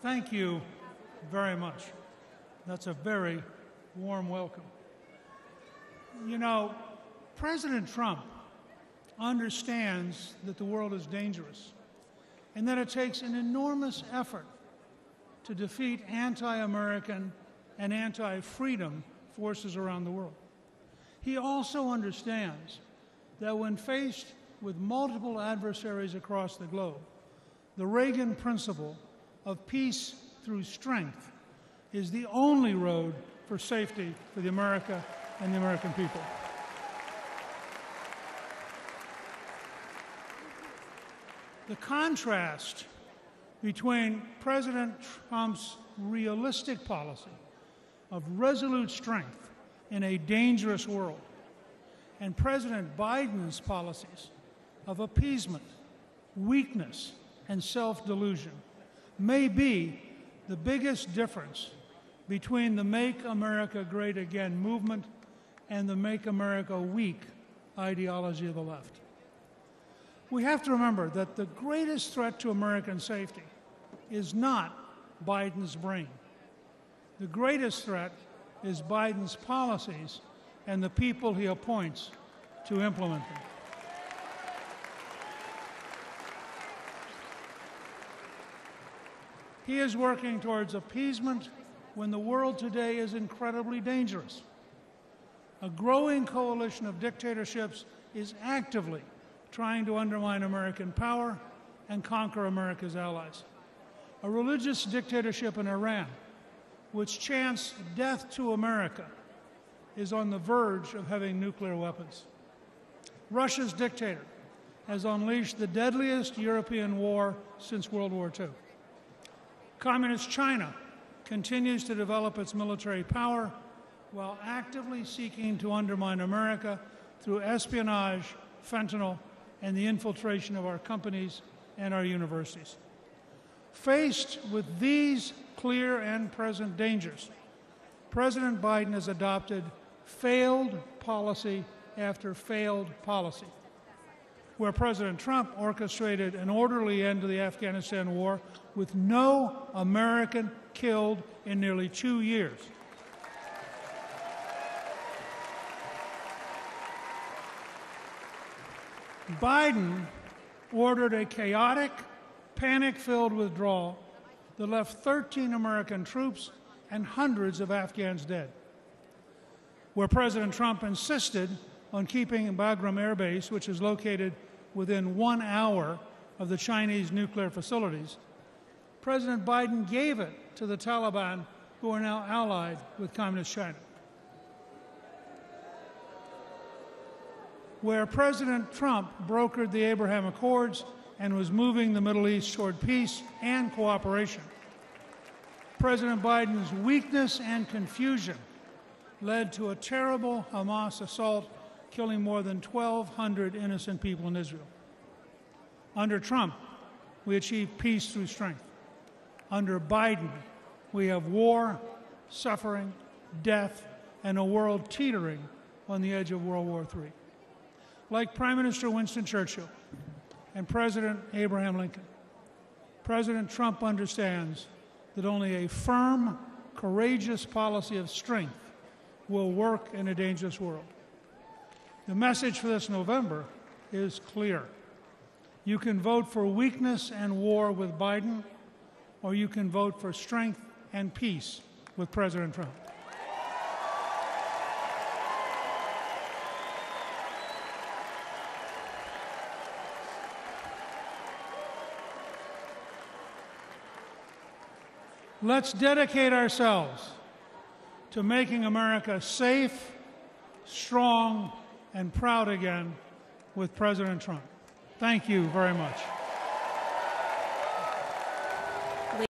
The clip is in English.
Thank you very much. That's a very warm welcome. You know, President Trump understands that the world is dangerous and that it takes an enormous effort to defeat anti-American and anti-freedom forces around the world. He also understands that when faced with multiple adversaries across the globe, the Reagan principle of peace through strength is the only road for safety for the America and the American people. The contrast between President Trump's realistic policy of resolute strength in a dangerous world and President Biden's policies of appeasement, weakness, and self-delusion may be the biggest difference between the Make America Great Again movement and the Make America Weak ideology of the left. We have to remember that the greatest threat to American safety is not Biden's brain. The greatest threat is Biden's policies and the people he appoints to implement them. He is working towards appeasement when the world today is incredibly dangerous. A growing coalition of dictatorships is actively trying to undermine American power and conquer America's allies. A religious dictatorship in Iran, which chants death to America, is on the verge of having nuclear weapons. Russia's dictator has unleashed the deadliest European war since World War II. Communist China continues to develop its military power while actively seeking to undermine America through espionage, fentanyl, and the infiltration of our companies and our universities. Faced with these clear and present dangers, President Biden has adopted failed policy after failed policy. Where President Trump orchestrated an orderly end to the Afghanistan war with no American killed in nearly 2 years. Biden ordered a chaotic, panic-filled withdrawal that left 13 American troops and hundreds of Afghans dead. Where President Trump insisted on keeping Bagram Air Base, which is located within 1 hour of the Chinese nuclear facilities, President Biden gave it to the Taliban, who are now allied with Communist China. Where President Trump brokered the Abraham Accords and was moving the Middle East toward peace and cooperation, President Biden's weakness and confusion led to a terrible Hamas assault, killing more than 1,200 innocent people in Israel. Under Trump, we achieved peace through strength. Under Biden, we have war, suffering, death, and a world teetering on the edge of World War III. Like Prime Minister Winston Churchill and President Abraham Lincoln, President Trump understands that only a firm, courageous policy of strength will work in a dangerous world. The message for this November is clear. You can vote for weakness and war with Biden, or you can vote for strength and peace with President Trump. Let's dedicate ourselves to making America safe, strong, and proud again with President Trump. Thank you very much.